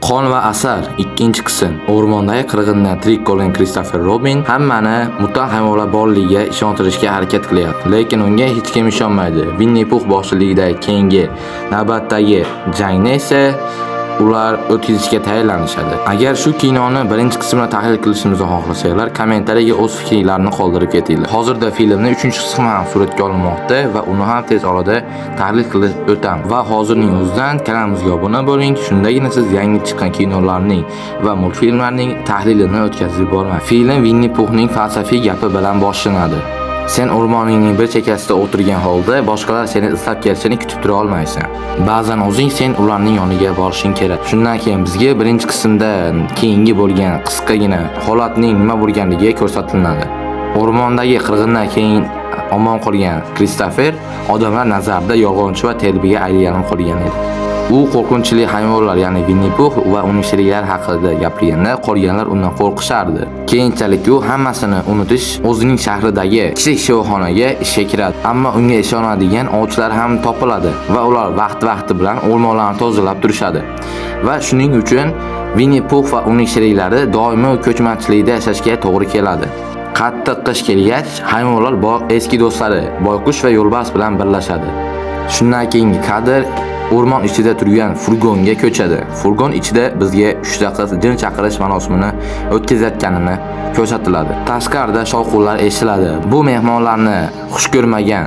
Qon va asar ikkinchi qism. O'rmondagi qirg'indan tirik qolgan Kristofer Robin hammani mutant hayvonlar borligiga ishontirishga harakat qilyapti, lekin unga hech kim ishonmaydi. Winnie Pooh boshchiligidagi keyingi navbatdagi jangni esa ular o'tkazishga tayyorlanishadi. Agar shu kinoni birinchi qismini tahlil qilishimizni xohlasanglar, kommentariyaga o'z fikrlarini qoldirib ketinglar. Hozirda filmning 3-qismi ham suratga olinmoqda va uni ham tez orada tahlil qilib o'tamiz. Va hozirning o'zidan kanalimizga obuna bo'ling, shundagina siz yangi chiqqan kinolarning va multfilmlarning tahlilini o'tkazib bormaysiz. Film Winnie Poohning falsafiy gapi bilan boshlanadi. Sen o'rmoningning bir chekkasida o'tirgan holda boshqalar seni izlab kelishini kutib tura olmaysan. Ba'zan o'zing sen ularning yoniga borishing kerak. Shundan keyin bizga birinchi qismda keyingi bo'lgan qisqagina holatning nima bo'lganligi ko'rsatiladi. O'rmondagi qirg'indan keyin omon qolgan Kristofer odamlar nazarida yolg'onchi va telbiga aylanib qolgan edi. U qo'rqinchli hayvonlar, ya'ni Winnie Pooh va uning sheriklari haqida gapirganda qolganlar undan qo'rqishardi. Keyinchalik u hammasini unutish, o'zining shahridagi kichik shifoxonaga ishga kiradi. Ammo unga ishonadigan ovchilar ham topiladi va ular vaqt-vaqti bilan o'rmonlarni tozalab turishadi. Va shuning uchun Winnie Pooh va uning sheriklari doimo ko'chmanchilikda yashashga to'g'ri keladi. Qattiq qish kelgach, hayvonlar eski do'stlari Boyqush va Yo'lbars bilan birlashadi. Shundan keyingi kadr o'rmon ichida turgan furgonga ko'chadi. Furgon ichida bizga 3 ta qiz jin chaqirish marosimini o'tkazayotganini ko'rsatiladi. Tashqarida shovqinlar eshitiladi. Bu mehmonlarni xush ko'rmagan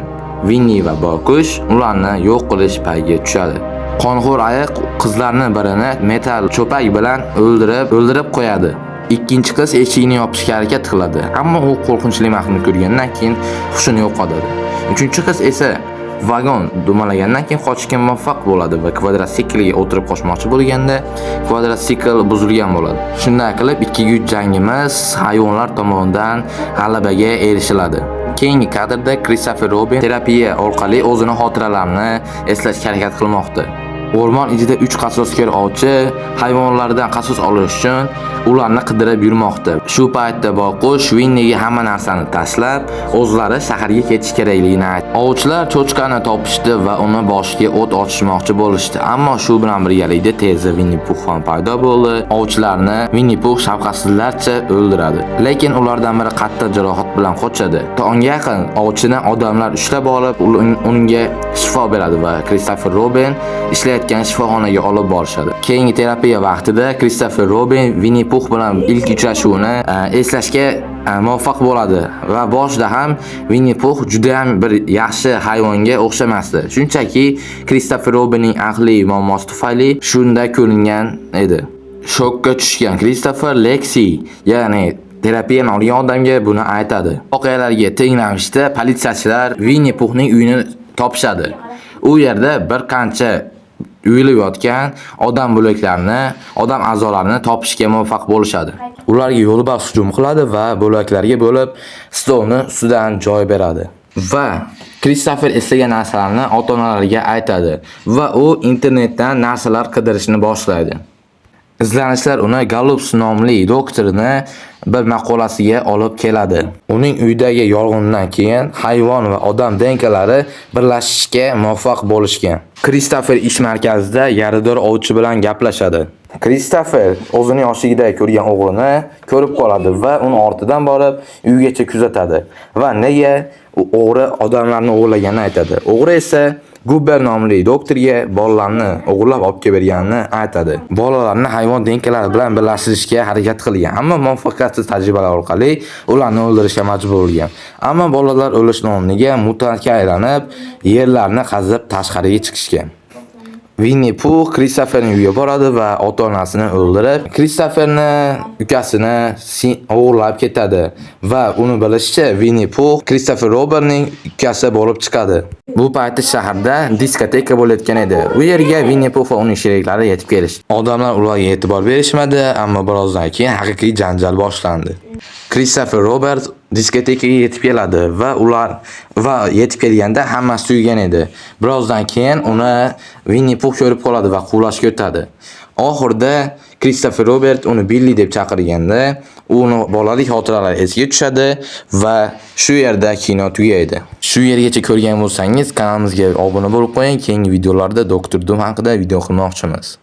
Winnie va Boyqush ularni yo'q qilish payiga tushadi. Qonxo'r ayiq qizlarning birini metal cho'pak bilan o'ldirib qo'yadi. Ikkinchi qiz eshikni yopishga harakat qiladi, ammo u qo'rqinchli maxluqni ko'rgandan keyin hushini yo'qotadi. Uchinchi qiz esa vagon dumalagandan keyin qochishga muvaffaq bo'ladi va kvadrotsiklga o'tirib qochmoqchi bo'lganda kvadrotsikl buzilgan bo'ladi. Shunday qilib ikki jangimiz hayvonlar tomonidan g'alabaga erishiladi. Keyingi kadrda Kristofer Robin terapiya orqali o'zini xotiralarini eslashga harakat qilmoqda. O'rmon ichida 3 qasoskor ovchi hayvonlardan qasos olish uchun ularni qidirib yurmoqda. Shu paytda Boyqush Winniega hamma narsani tashlab, o'zlari shaharga ketish kerakligini aytdi. Ovchilar cho'chqani topishdi va uni boshiga o't ochishmoqchi bo'lishdi. Ammo shu bilan birgalikda tezda Winnie Pooh ham paydo bo'ldi. Ovchilarni Winnie Pooh shafqatsizlarcha o'ldiradi. Lekin ulardan biri qattiq jarohat bilan qochadi. Tongga yaqin ovchini odamlar ushlab olib, unga shifo beradi va Kristofer Robin ishlayotgan shifoxonaga olib borishadi. Keyingi terapiya vaqtida Kristofer Robin Winnie Pooh bilan ilk uchrashuvini eslashga muvaffaq bo'ladi va boshida ham Winnie Pooh juda ham bir yaxshi hayvonga o'xshamasdi. Shunchaki Kristofer Robinning aqliy muammosi tufayli shunda ko'ringan edi. Shokka tushgan Kristofer Lexi, ya'ni terapiyani olgan odamga buni aytadi. Voqealarga teng ravishda politsiyachilar Winnie Poohning uyini topishadi. U yerda bir qancha uyilib yotgan odam bo'laklarini, odam a'zolarini topishga muvaffaq bo'lishadi. Ularga Yo'lbars hujum qiladi va bo'laklarga bo'lib stolni ustidan joy beradi. Va Kristofer eslagan narsalarni ota-onalariga aytadi va u internetdan narsalar qidirishni boshlaydi. Izlanishlar uni Gallups nomli doktorini bir maqolasiga olib keladi. Uning uydagi yong'indan keyin hayvon va odam DNKlari birlashishga muvaffaq bo'lishgan. Kristofer ish markazida yarador ovchi bilan gaplashadi. Kristofer o'zining yoshligida ko'rgan o'g'lini ko'rib qoladi va uni ortidan borib uygacha kuzatadi va nega o'g'ri odamlarni o'g'irlaganini aytadi. O'g'ri esa Guber nomli doktorga bolalarni o'g'irlab olib kelganini aytadi. Bolalarni hayvon DNKlari bilan birlashtirishga harakat qilgan, ammo muvaffaqiyatsiz tajribalar orqali ularni o'ldirishga majbur bo'lgan. Ammo bolalar o'lishning o'rniga mutantga aylanib, yerlarni qazib tashqariga chiqishgan. Winnie Pooh Kristoferning uyiga boradi va ota-onasini o'ldirib, Kristoferning ukasini o'g'irlab ketadi va uni bilishicha Winnie Pooh Kristofer Robinning ukasi bo'lib chiqadi. Bu paytda shaharda diskoteka bo'layotgan edi. U yerga Winnie Pooh va uning sheriklari yetib kelishdi. Odamlar ularga e'tibor berishmadi, ammo birozdan keyin haqiqiy janjal boshlandi. Kristofer Robert diskotekaga yetib keladi va yetib kelganda hammasi tugagan edi. Birozdan keyin uni Winnie Pooh ko'rib qoladi va quvlashga o'tadi. Oxirida Kristofer Robert uni Billy deb chaqirganda, uni bolalik xotiralari esiga tushadi va shu yerda kino tugaydi. Shu yergacha ko'rgan bo'lsangiz, kanalimizga obuna bo'lib qo'ying. Keyingi videolarda Doktor Doom haqida video qilmoqchimiz.